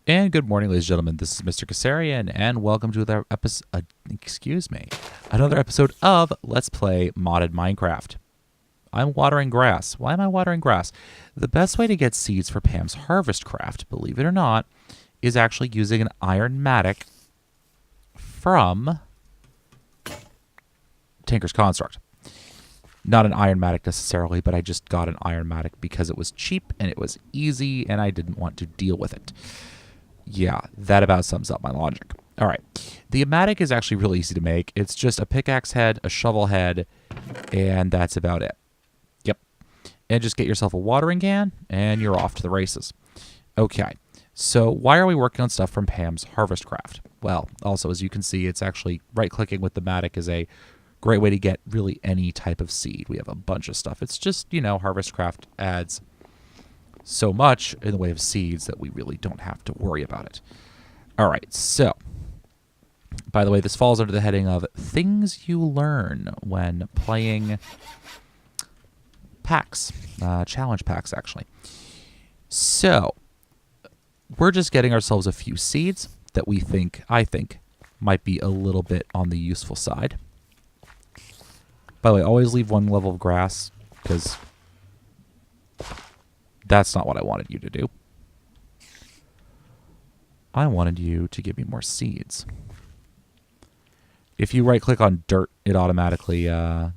And good morning, ladies and gentlemen. This is Mr. Kasarian, and welcome to another another episode of Let's Play Modded Minecraft. I'm watering grass. Why am I watering grass? The best way to get seeds for Pam's Harvestcraft, believe it or not, is actually using an iron mattock from Tinker's Construct. Not an iron mattock necessarily, but I just got an iron mattock because it was cheap and it was easy and I didn't want to deal with it. Yeah, that about sums up my logic. All right. The mattock is actually really easy to make. It's just a pickaxe head, a shovel head, and that's about it. Yep. And just get yourself a watering can, and you're off to the races. Okay. So why are we working on stuff from Pam's Harvestcraft? Well, also, as you can see, it's actually right-clicking with the mattock is a great way to get really any type of seed. We have a bunch of stuff. It's just, you know, Harvestcraft adds so much in the way of seeds that we really don't have to worry about it. All right, so, by the way, this falls under the heading of things you learn when playing packs, challenge packs, actually. So, we're just getting ourselves a few seeds that I think, might be a little bit on the useful side. By the way, always leave one level of grass, because that's not what I wanted you to do. I wanted you to give me more seeds. If you right-click on dirt, it automatically it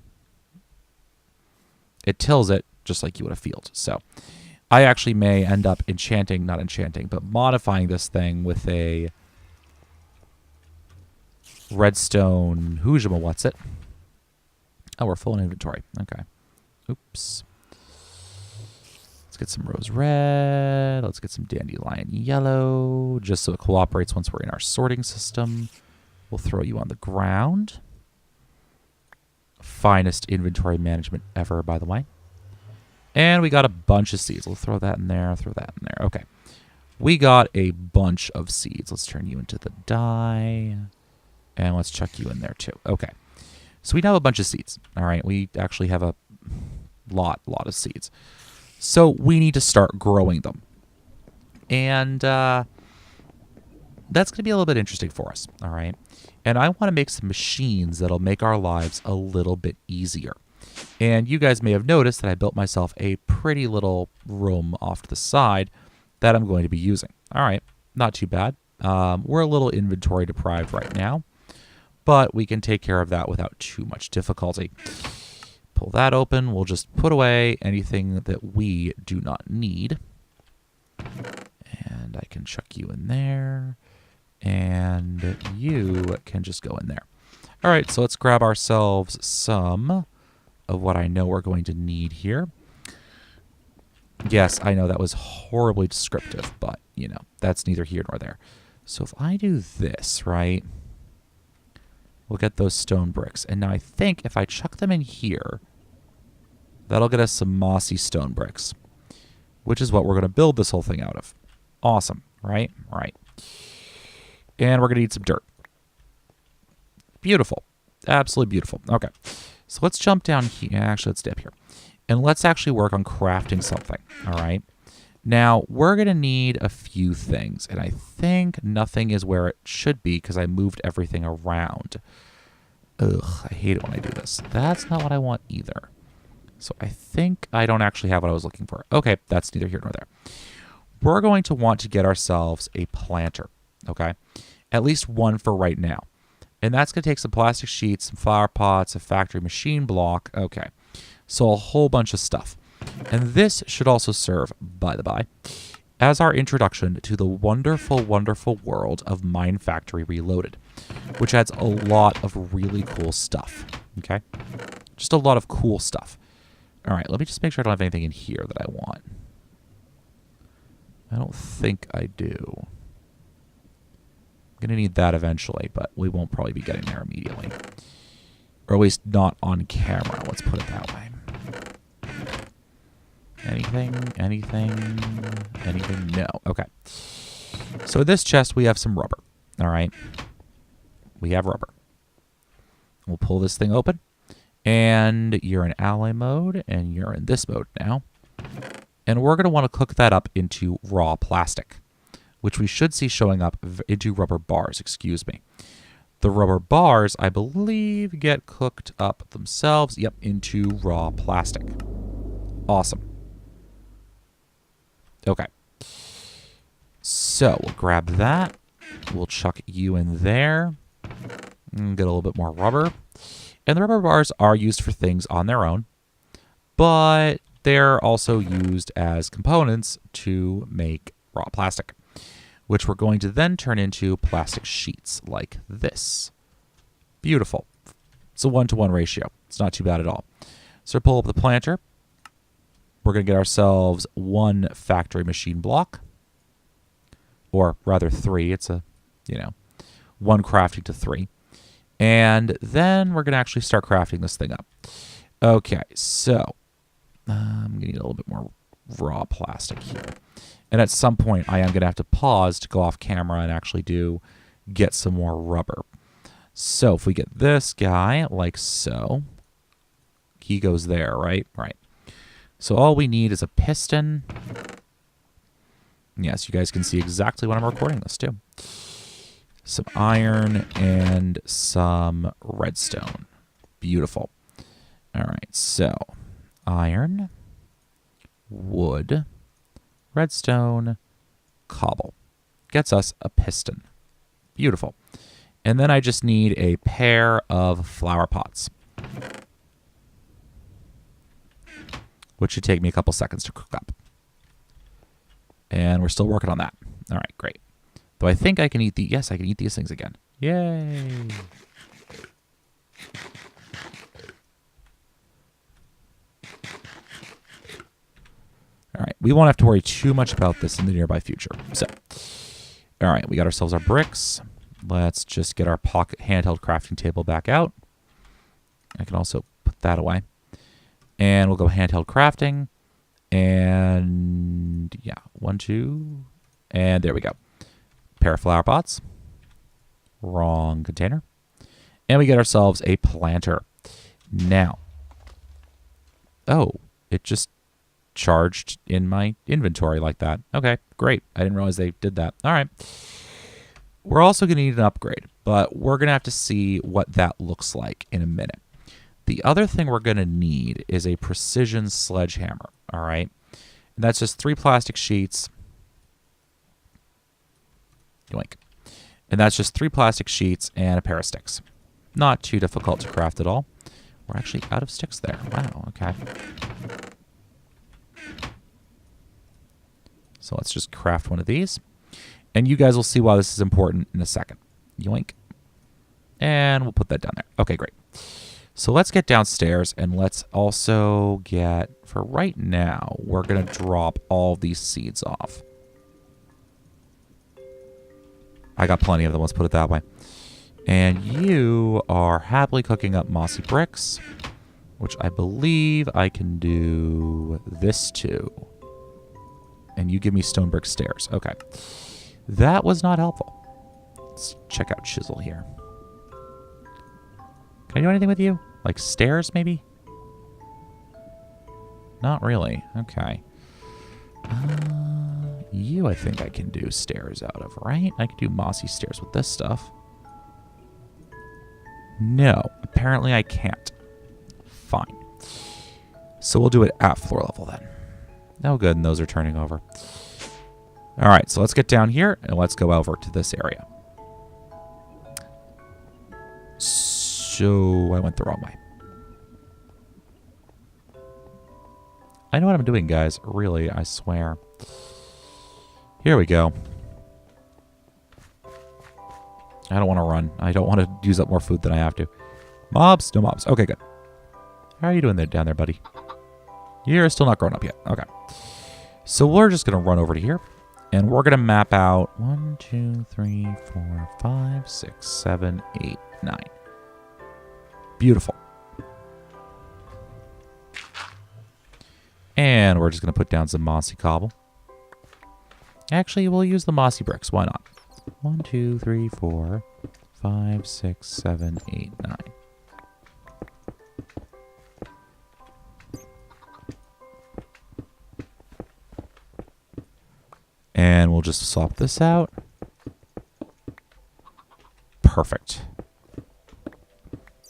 tills it just like you would a field. So I actually may end up modifying this thing with a redstone Hoojama, what's it? Oh, we're full in inventory. Okay. Oops. Let's get some rose red. Let's get some dandelion yellow, just so it cooperates once we're in our sorting system. We'll throw you on the ground. Finest inventory management ever, by the way. And we got a bunch of seeds. We'll throw that in there, throw that in there. Okay. We got a bunch of seeds. Let's turn you into the dye. And let's chuck you in there too. Okay. So we now have a bunch of seeds. All right. We actually have a lot of seeds. So we need to start growing them. And that's going to be a little bit interesting for us. All right. And I want to make some machines that'll make our lives a little bit easier. And you guys may have noticed that I built myself a pretty little room off to the side that I'm going to be using. All right. Not too bad. We're a little inventory deprived right now, but we can take care of that without too much difficulty. Pull that open. We'll just put away anything that we do not need. And I can chuck you in there. And you can just go in there. All right, so let's grab ourselves some of what I know we're going to need here. Yes, I know that was horribly descriptive, but, you know, that's neither here nor there. So if I do this, right, we'll get those stone bricks. And now I think if I chuck them in here, that'll get us some mossy stone bricks, which is what we're going to build this whole thing out of. Awesome, right? Right. And we're going to need some dirt. Beautiful. Absolutely beautiful. Okay. So let's jump down here. Actually, let's stay up here. And let's actually work on crafting something. All right. Now, we're going to need a few things. And I think nothing is where it should be because I moved everything around. Ugh, I hate it when I do this. That's not what I want either. So I think I don't actually have what I was looking for. Okay, that's neither here nor there. We're going to want to get ourselves a planter. Okay, at least one for right now. And that's going to take some plastic sheets, some flower pots, a factory machine block. Okay, so a whole bunch of stuff. And this should also serve, by the by, as our introduction to the wonderful, wonderful world of Mine Factory Reloaded, which adds a lot of really cool stuff. Okay, just a lot of cool stuff. All right, let me just make sure I don't have anything in here that I want. I don't think I do. I'm going to need that eventually, but we won't probably be getting there immediately. Or at least not on camera, let's put it that way. Anything? No. Okay. So in this chest, we have some rubber. All right. We have rubber. We'll pull this thing open. And you're in alloy mode, and you're in this mode now. And we're going to want to cook that up into raw plastic. which we should see showing up into rubber bars, excuse me. The rubber bars, I believe, get cooked up themselves, yep, into raw plastic. Awesome. Okay. So we'll grab that. We'll chuck you in there. And get a little bit more rubber. And the rubber bars are used for things on their own, but they're also used as components to make raw plastic, which we're going to then turn into plastic sheets like this. Beautiful. It's a 1-to-1 ratio. It's not too bad at all. So pull up the planter. We're going to get ourselves 1 factory machine block, or rather 3. It's a, 1 crafting to 3. And then we're going to actually start crafting this thing up. Okay, so I'm going to need a little bit more raw plastic here. And at some point, I am going to have to pause to go off camera and actually get some more rubber. So if we get this guy like so, he goes there, right? Right. So all we need is a piston. Yes, you guys can see exactly when I'm recording this too. Some iron and some redstone. Beautiful. All right, so iron, wood, redstone, cobble. Gets us a piston. Beautiful. And then I just need a pair of flower pots, which should take me a couple seconds to cook up. And we're still working on that. All right, great. Though I think I can eat yes, I can eat these things again. Yay. All right, we won't have to worry too much about this in the nearby future. So, all right, we got ourselves our bricks. Let's just get our pocket handheld crafting table back out. I can also put that away. And we'll go handheld crafting. And yeah, 1, 2, and there we go. Pair of flower pots. Wrong container. And we get ourselves a planter. Now, oh, it just charged in my inventory like that. Okay, great. I didn't realize they did that. All right. We're also going to need an upgrade, but we're going to have to see what that looks like in a minute. The other thing we're going to need is a precision sledgehammer, all right? And that's just 3 plastic sheets. Yoink. And that's just 3 plastic sheets and a pair of sticks. Not too difficult to craft at all. We're actually out of sticks there. Wow, okay. So let's just craft one of these. And you guys will see why this is important in a second. Yoink. And we'll put that down there. Okay, great. So let's get downstairs, and let's also get, for right now, we're going to drop all these seeds off. I got plenty of them, let's put it that way. And you are happily cooking up mossy bricks, which I believe I can do this too. And you give me stone brick stairs. Okay. That was not helpful. Let's check out chisel here. Can I do anything with you? Like stairs, maybe? Not really. Okay. You, I think I can do stairs out of, right? I can do mossy stairs with this stuff. No, apparently I can't. Fine. So we'll do it at floor level then. Oh, good, and those are turning over. All right, so let's get down here, and let's go over to this area. So I went the wrong way. I know what I'm doing, guys. Really, I swear. Here we go. I don't want to run. I don't want to use up more food than I have to. Mobs? No mobs. Okay, good. How are you doing there, down there, buddy? You're still not grown up yet. Okay. So we're just going to run over to here. And we're going to map out 1, 2, 3, 4, 5, 6, 7, 8, 9. Beautiful. And we're just going to put down some mossy cobble. Actually, we'll use the mossy bricks. Why not? 1, 2, 3, 4, 5, 6, 7, 8, 9. And we'll we'll just swap this out. Perfect.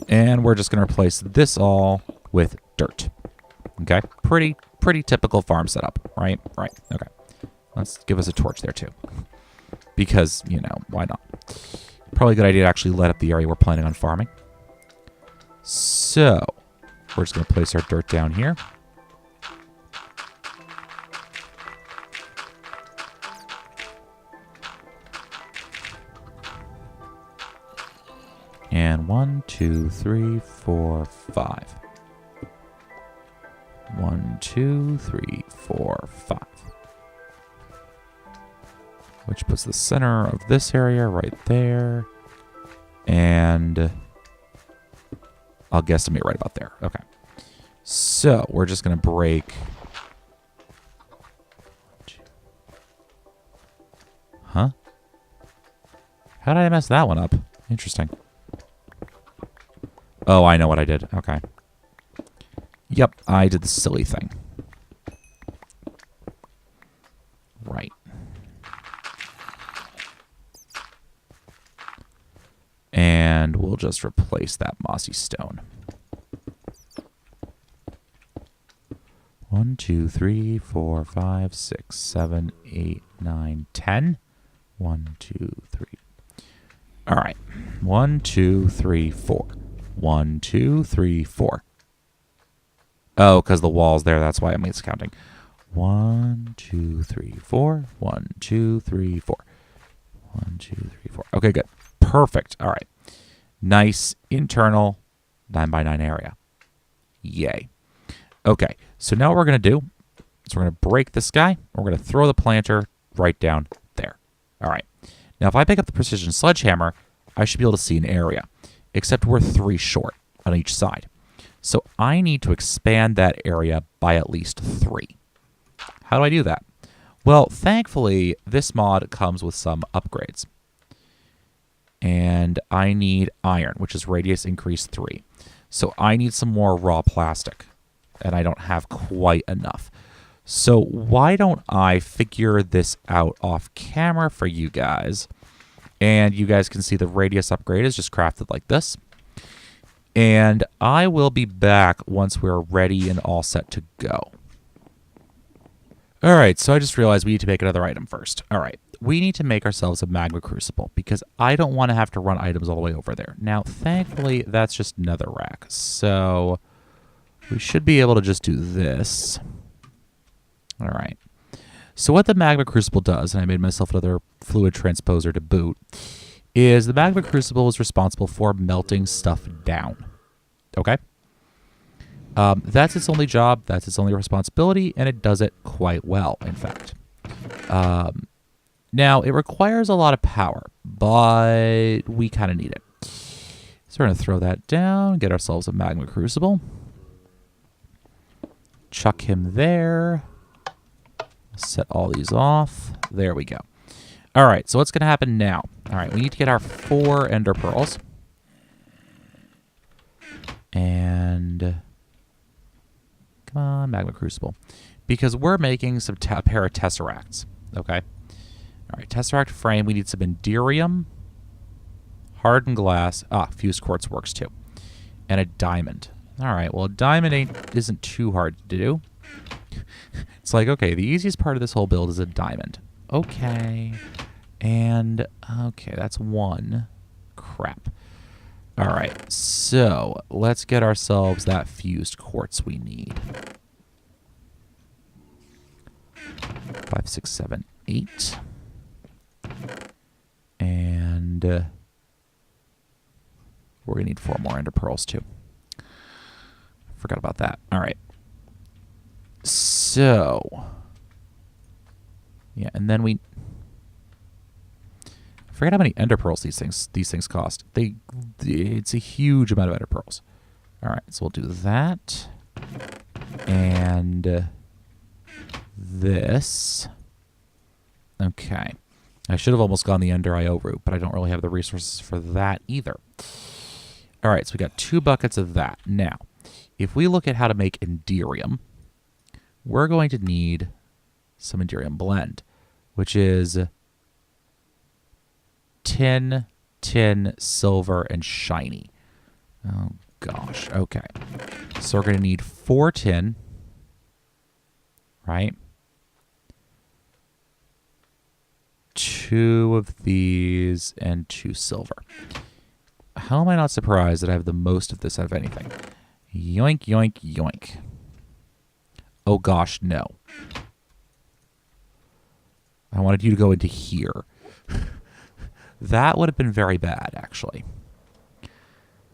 And we're just going to replace this all with dirt. Okay? Pretty typical farm setup, right? Right. Okay. Let's give us a torch there, too. Because, you know, why not? Probably a good idea to actually light up the area we're planning on farming. So, we're just going to place our dirt down here. And 1, 2, 3, 4, 5. 1, 2, 3, 4, 5. Which puts the center of this area right there. And I'll guesstimate right about there. Okay. So we're just going to break. Huh? How did I mess that one up? Interesting. Oh, I know what I did. Okay. Yep, I did the silly thing. Right. And we'll just replace that mossy stone. 1, 2, 3, 4, 5, 6, 7, 8, 9, 10. 1, 2, 3. All right. 1, 2, 3, 4. 1, 2, 3, 4. Oh, because the wall's there. That's why I'm miscounting. 1, 2, 3, 4. 1, 2, 3, 4. 1, 2, 3, 4. Okay, good. Perfect. All right. Nice internal 9x9 area. Yay. Okay. So now what we're going to do is we're going to break this guy. We're going to throw the planter right down there. All right. Now, if I pick up the precision sledgehammer, I should be able to see an area, except we're 3 short on each side. So I need to expand that area by at least 3. How do I do that? Well, thankfully, this mod comes with some upgrades. And I need iron, which is radius increase 3. So I need some more raw plastic, and I don't have quite enough. So why don't I figure this out off camera for you guys? And you guys can see the radius upgrade is just crafted like this. And I will be back once we're ready and all set to go. All right, so I just realized we need to make another item first. All right, we need to make ourselves a magma crucible because I don't want to have to run items all the way over there. Now, thankfully, that's just netherrack. So we should be able to just do this. All right. So what the magma crucible does, and I made myself another fluid transposer to boot, is the magma crucible is responsible for melting stuff down. Okay? That's its only job, that's its only responsibility, and it does it quite well, in fact. Now, it requires a lot of power, but we kind of need it. So we're going to throw that down, get ourselves a magma crucible. Chuck him there. Set all these off. There we go. All right, so what's going to happen now? All right, we need to get our 4 ender pearls. And come on, magma crucible. Because we're making some pair of tesseracts, okay? All right, tesseract frame, we need some enderium, hardened glass. Fused quartz works too. And a diamond. All right, well, a diamond isn't too hard to do. It's like, okay, the easiest part of this whole build is a diamond. Okay. And, okay, that's 1. Crap. All right, so let's get ourselves that fused quartz we need. 5, 6, 7, 8. And we're going to need 4 more ender pearls, too. Forgot about that. All right. So, yeah, and then I forget how many ender pearls these things cost. It's a huge amount of ender pearls. All right, so we'll do that. And this. Okay. I should have almost gone the Ender IO route, but I don't really have the resources for that either. All right, so we got 2 buckets of that. Now, if we look at how to make enderium, we're going to need some enderium blend, which is tin, silver, and shiny. Oh, gosh. Okay. So we're going to need 4 tin, right? 2 of these and 2 silver. How am I not surprised that I have the most of this out of anything? Yoink, yoink, yoink. Oh, gosh, no. I wanted you to go into here. That would have been very bad, actually.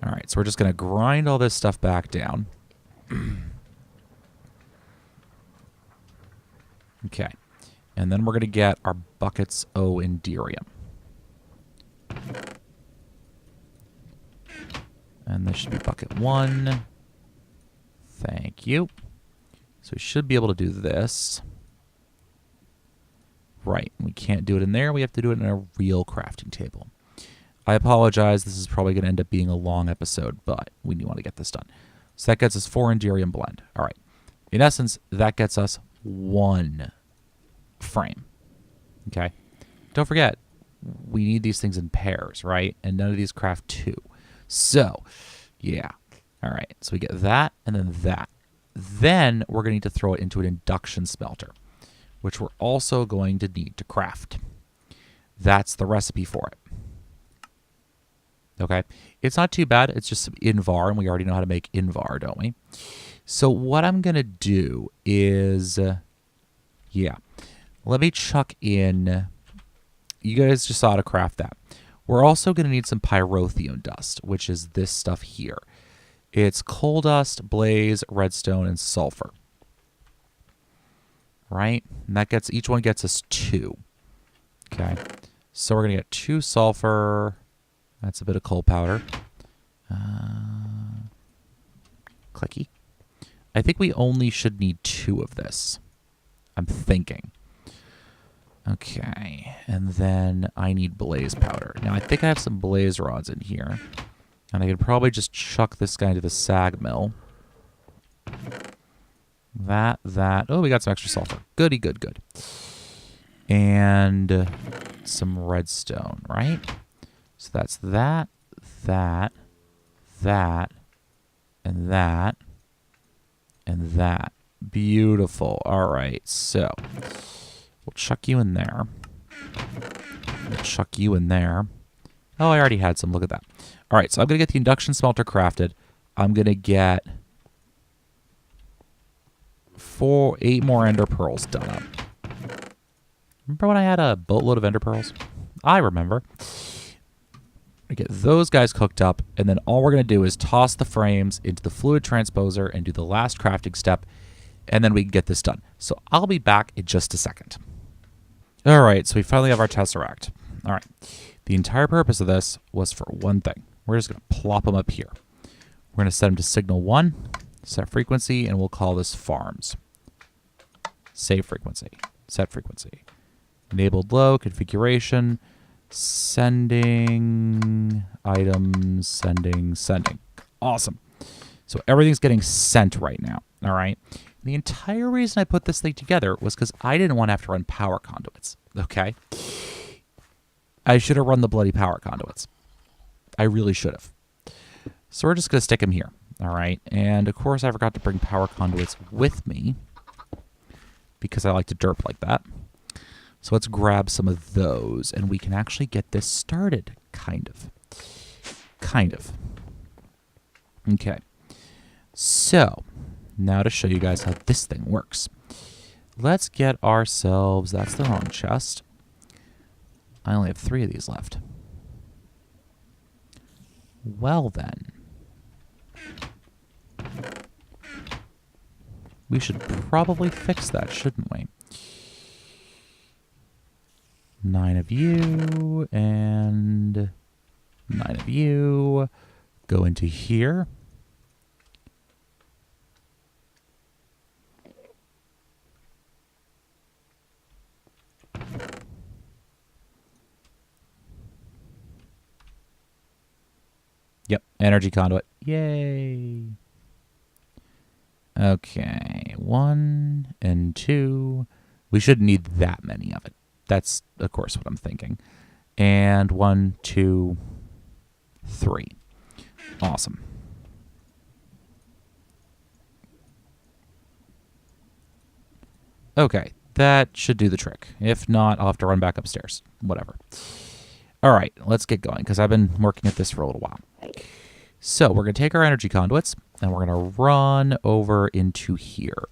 All right, so we're just going to grind all this stuff back down. Okay. And then we're going to get our buckets O Enderium. And this should be bucket 1. Thank you. So we should be able to do this. Right. We can't do it in there. We have to do it in a real crafting table. I apologize. This is probably going to end up being a long episode, but we want to get this done. So that gets us 4 Enderium blend. All right. In essence, that gets us 1 frame. Okay. Don't forget, we need these things in pairs, right? And none of these craft 2. So, yeah. All right. So we get that and then that. Then we're going to need to throw it into an induction smelter, which we're also going to need to craft. That's the recipe for it. Okay. It's not too bad. It's just some Invar, and we already know how to make Invar, don't we? So what I'm going to do is, let me chuck in, you guys just saw how to craft that. We're also going to need some pyrotheum dust, which is this stuff here. It's coal dust, blaze, redstone, and sulfur. Right? And that gets, each one gets us 2. Okay. So we're going to get 2 sulfur. That's a bit of coal powder. Clicky. I think we only should need 2 of this. I'm thinking. Okay. And then I need blaze powder. Now, I think I have some blaze rods in here. And I could probably just chuck this guy into the sag mill. That. Oh, we got some extra sulfur. Goody, good. And some redstone, right? So that's that, and that, and that. Beautiful. All right, so we'll chuck you in there. We'll chuck you in there. Oh, I already had some. Look at that. All right, so I'm going to get the induction smelter crafted. I'm going to get 8 more ender pearls done up. Remember when I had a boatload of ender pearls? I remember. Get those guys cooked up, and then all we're going to do is toss the frames into the fluid transposer and do the last crafting step, and then we can get this done. So I'll be back in just a second. All right, so we finally have our tesseract. All right. The entire purpose of this was for one thing. We're just going to plop them up here. We're going to set them to signal 1, set frequency, and we'll call this farms. Save frequency, set frequency. Enabled low, configuration, sending, items, sending. Awesome. So everything's getting sent right now, all right? The entire reason I put this thing together was because I didn't want to have to run power conduits, okay? I should have run the bloody power conduits. I really should have. So we're just going to stick them here, all right? And, of course, I forgot to bring power conduits with me because I like to derp like that. So let's grab some of those, and we can actually get this started, kind of. Okay. So, now to show you guys how this thing works. Let's get ourselves, that's the wrong chest. I only have 3 of these left. Well then. We should probably fix that, shouldn't we? 9 of you, and 9 of you. Go into here. Yep, energy conduit. Yay. Okay, 1 and 2. We shouldn't need that many of it. That's, of course, what I'm thinking. And 1, 2, 3. Awesome. Okay, that should do the trick. If not, I'll have to run back upstairs. Whatever. All right, let's get going, because I've been working at this for a little while. So we're going to take our energy conduits, and we're going to run over into here.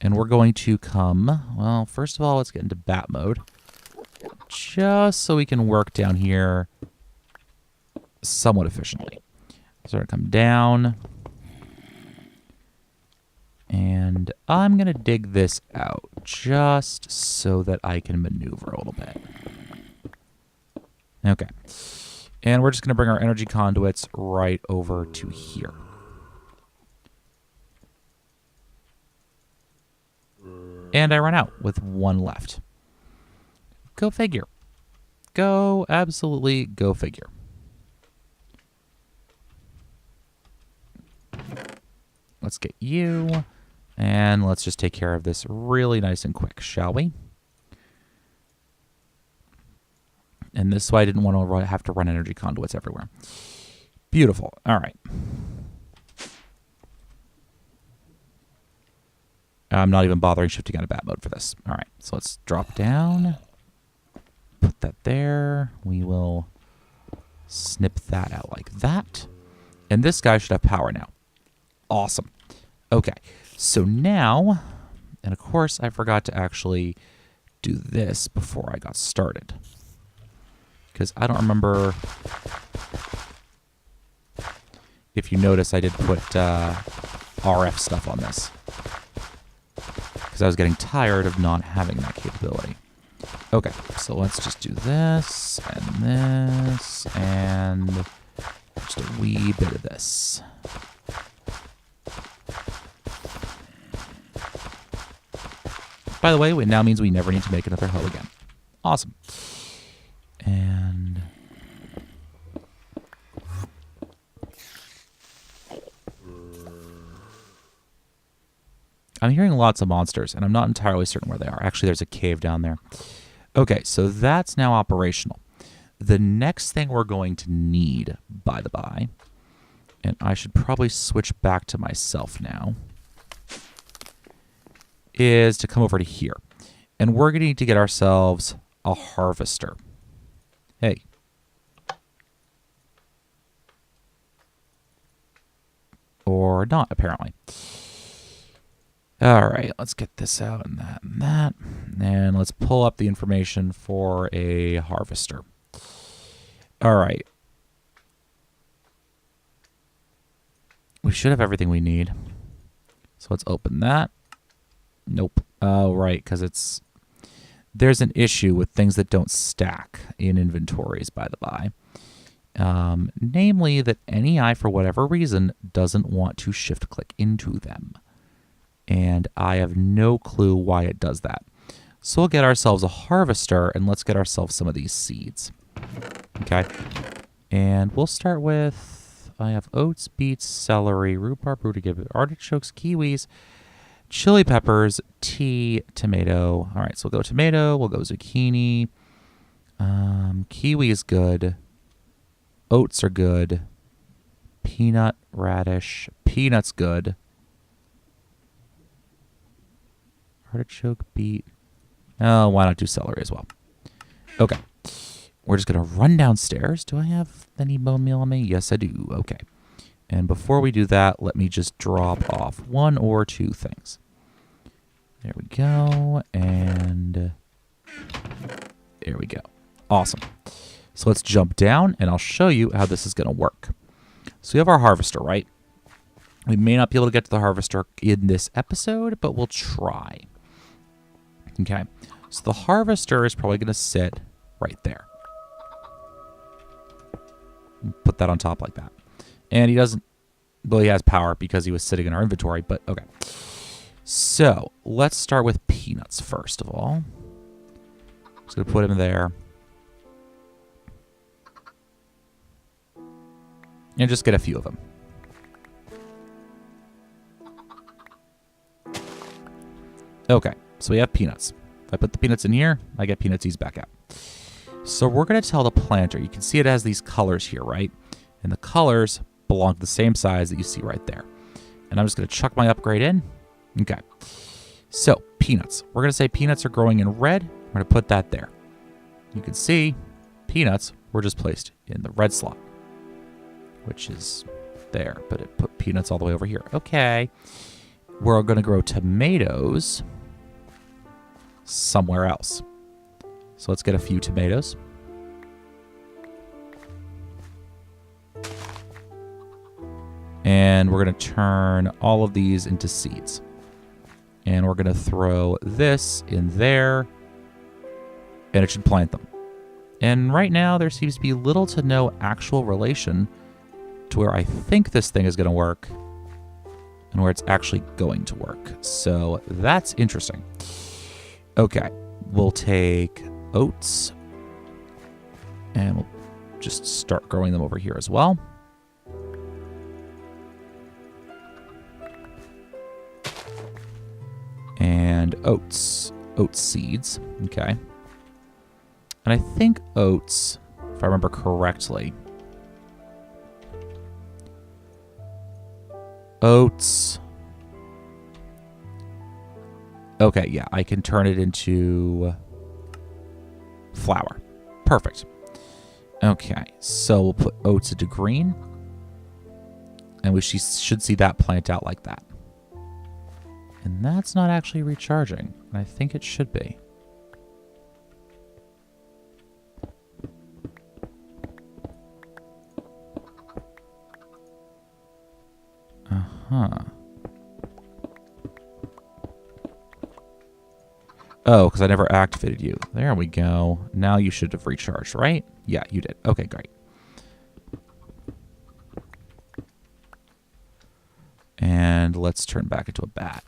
And we're going to come, well, first of all, let's get into bat mode. Just so we can work down here somewhat efficiently. So we're going to come down. And I'm going to dig this out just so that I can maneuver a little bit. Okay. And we're just going to bring our energy conduits right over to here. And I run out with one left. Go figure. Go, absolutely go figure. Let's get you. And let's just take care of this really nice and quick, shall we? And this way I didn't want to have to run energy conduits everywhere. Beautiful. All right. I'm not even bothering shifting out of bat mode for this. All right, so let's drop down. Put that there. We will snip that out like that. And this guy should have power now. Awesome. Okay, so now, and of course I forgot to actually do this before I got started. Because I don't remember if you notice I did put RF stuff on this. Because I was getting tired of not having that capability. Okay, so let's just do this, and just a wee bit of this. By the way, it now means we never need to make another hoe again. Awesome. And I'm hearing lots of monsters, and I'm not entirely certain where they are. Actually, there's a cave down there. Okay, so that's now operational. The next thing we're going to need, by the by, and I should probably switch back to myself now, is to come over to here. And we're going to need to get ourselves a harvester. Hey. Or not, apparently. All right, let's get this out and that and that. And let's pull up the information for a harvester. All right. We should have everything we need. So let's open that. Nope. Oh, right, because there's an issue with things that don't stack in inventories, by the by. Namely that NEI, for whatever reason, doesn't want to shift-click into them. And I have no clue why it does that. So we'll get ourselves a harvester, and let's get ourselves some of these seeds. Okay? And we'll start with, I have oats, beets, celery, rhubarb, rutabaga, artichokes, kiwis, chili peppers, tea, tomato. All right, so we'll go tomato, we'll go zucchini. Kiwi is good. Oats are good. Peanut, radish. Peanut's good. Artichoke, beet. Oh, why not do celery as well? Okay. We're just going to run downstairs. Do I have any bone meal on me? Yes, I do. Okay. And before we do that, let me just drop off one or two things. There we go. And there we go. Awesome. So let's jump down, and I'll show you how this is going to work. So we have our harvester, right? We may not be able to get to the harvester in this episode, but we'll try. Okay. So the harvester is probably going to sit right there. Put that on top like that. And he doesn't, well, he has power because he was sitting in our inventory, but okay. So let's start with peanuts first of all. Just going to put him there. And just get a few of them. Okay, so we have peanuts. I put the peanuts in here, I get peanut seeds back out. So we're going to tell the planter, you can see it has these colors here, right? And the colors belong to the same size that you see right there. And I'm just going to chuck my upgrade in. Okay. So, peanuts. We're going to say peanuts are growing in red. We're going to put that there. You can see peanuts were just placed in the red slot, which is there, but it put peanuts all the way over here. Okay. We're going to grow tomatoes somewhere else. So let's get a few tomatoes. And we're going to turn all of these into seeds. And we're going to throw this in there, and it should plant them. And right now, there seems to be little to no actual relation to where I think this thing is going to work and where it's actually going to work. So that's interesting. Okay, we'll take oats, and we'll just start growing them over here as well. And oat seeds, okay. And I think oats, if I remember correctly, oats, okay, yeah, I can turn it into flour. Perfect. Okay, so we'll put oats into green, and we should see that plant out like that. And that's not actually recharging. And I think it should be. Uh-huh. Oh, because I never activated you. There we go. Now you should have recharged, right? Yeah, you did. Okay, great. And let's turn back into a bat.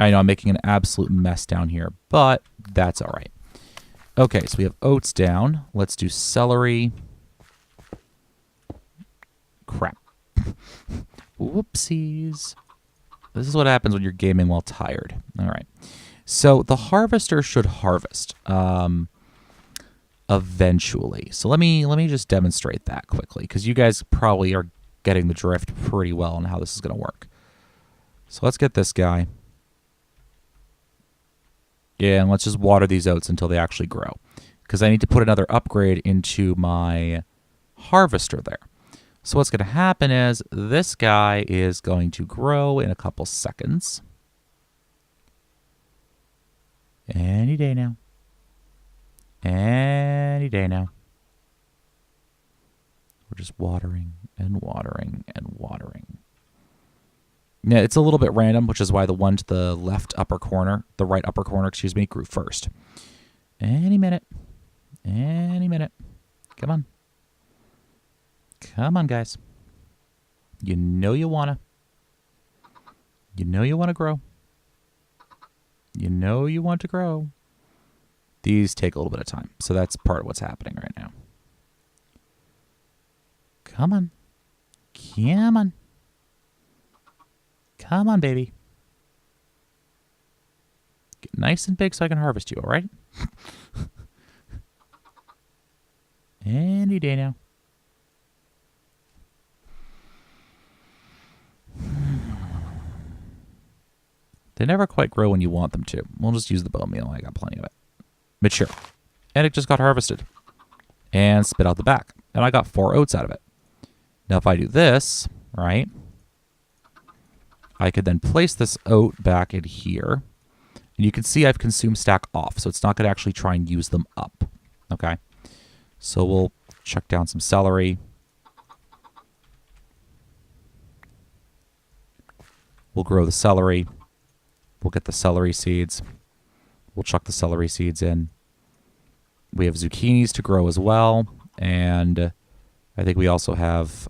I know I'm making an absolute mess down here, but that's all right. Okay, so we have oats down. Let's do celery. Crap. Whoopsies. This is what happens when you're gaming while tired. All right. So the harvester should harvest eventually. So let me just demonstrate that quickly, because you guys probably are getting the drift pretty well on how this is going to work. So let's get this guy. Yeah, and let's just water these oats until they actually grow, because I need to put another upgrade into my harvester there. So what's going to happen is this guy is going to grow in a couple seconds. Any day now. Any day now. We're just watering and watering and watering. Yeah, it's a little bit random, which is why the one to the left upper corner, the right upper corner, excuse me, grew first. Any minute. Any minute. Come on. Come on, guys. You know you wanna. You know you want to grow. You know you want to grow. These take a little bit of time, so that's part of what's happening right now. Come on. Come on. Come on, baby. Get nice and big so I can harvest you, all right? Any day now. They never quite grow when you want them to. We'll just use the bone meal. I got plenty of it. Mature. And it just got harvested. And spit out the back. And I got 4 oats out of it. Now if I do this, right, I could then place this oat back in here. And you can see I've consumed stack off, so it's not going to actually try and use them up. Okay? So we'll chuck down some celery. We'll grow the celery. We'll get the celery seeds. We'll chuck the celery seeds in. We have zucchinis to grow as well. And I think we also have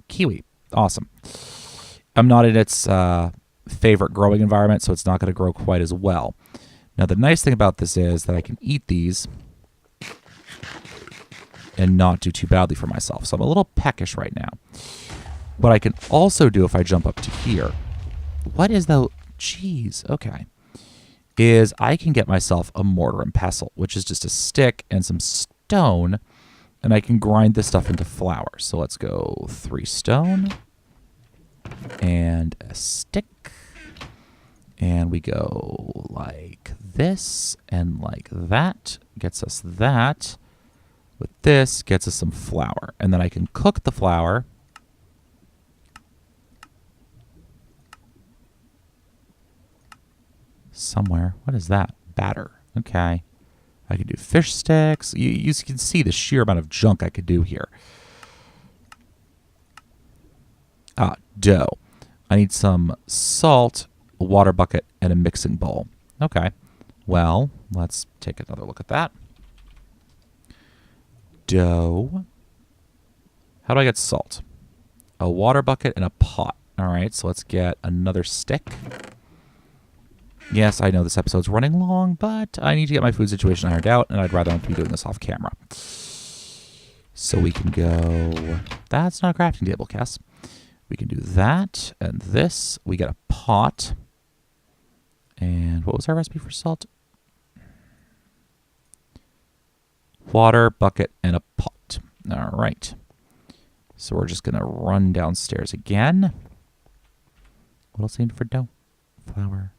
kiwi. Awesome. I'm not in its favorite growing environment, so it's not going to grow quite as well. Now, the nice thing about this is that I can eat these and not do too badly for myself. So I'm a little peckish right now. What I can also do if I jump up to here what is the... Jeez, okay. Is I can get myself a mortar and pestle, which is just a stick and some stone, and I can grind this stuff into flour. So let's go 3 stone and a stick. And we go like this and like that. Gets us that. With this, gets us some flour. And then I can cook the flour. Somewhere. What is that? Batter. Okay. I can do fish sticks. You can see the sheer amount of junk I could do here. Dough. I need some salt, a water bucket, and a mixing bowl. Okay. Well, let's take another look at that. Dough. How do I get salt? A water bucket and a pot. All right, so let's get another stick. Yes, I know this episode's running long, but I need to get my food situation ironed out, and I'd rather not be doing this off camera. So we can go... That's not a crafting table, Cass. We can do that and this. We get a pot. And what was our recipe for salt? Water, bucket, and a pot. All right. So we're just going to run downstairs again. What else I need for dough? Flour.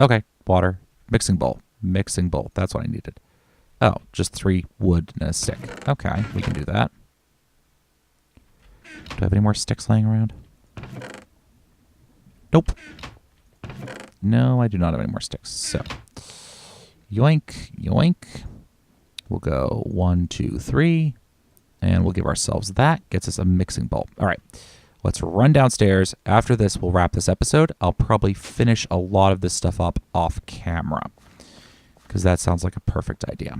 Okay, water. Mixing bowl. Mixing bowl. That's what I needed. Oh, just 3 wood and a stick. Okay, we can do that. Do I have any more sticks laying around? Nope. No, I do not have any more sticks. So, yoink, yoink. We'll go 1, 2, 3. And we'll give ourselves that. Gets us a mixing bowl. All right. Let's run downstairs. After this, we'll wrap this episode. I'll probably finish a lot of this stuff up off camera, because that sounds like a perfect idea.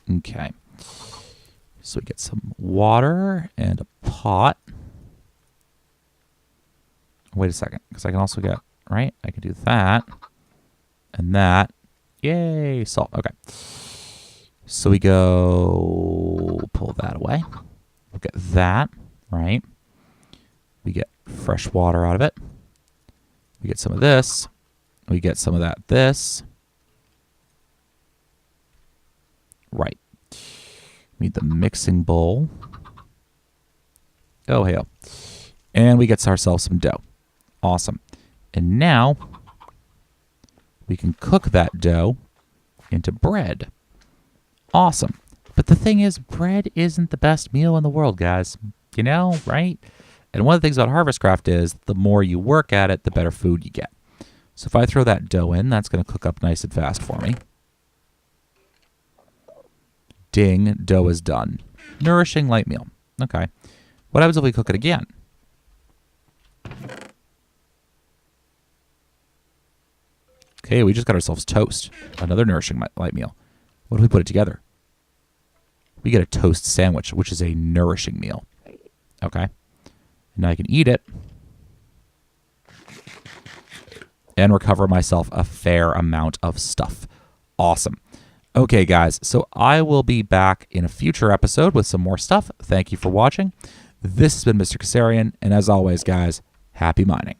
Okay. So we get some water and a pot. Wait a second, because I can also get, right? I can do that and that. Yay, salt. Okay. So we go pull that away. We'll get that, right? We get fresh water out of it. We get some of this. We get some of that this. Right. We need the mixing bowl. Oh, hey. And we get ourselves some dough. Awesome. And now we can cook that dough into bread. Awesome. But the thing is, bread isn't the best meal in the world, guys. You know, right? And one of the things about Harvestcraft is the more you work at it, the better food you get. So if I throw that dough in, that's going to cook up nice and fast for me. Ding, dough is done. Nourishing light meal. Okay. What happens if we cook it again? Okay, we just got ourselves toast. Another nourishing light meal. What if we put it together? We get a toast sandwich, which is a nourishing meal. Okay. Now I can eat it and recover myself a fair amount of stuff. Awesome. Okay, guys, so I will be back in a future episode with some more stuff. Thank you for watching. This has been Mr. Kasarian, and as always, guys, happy mining.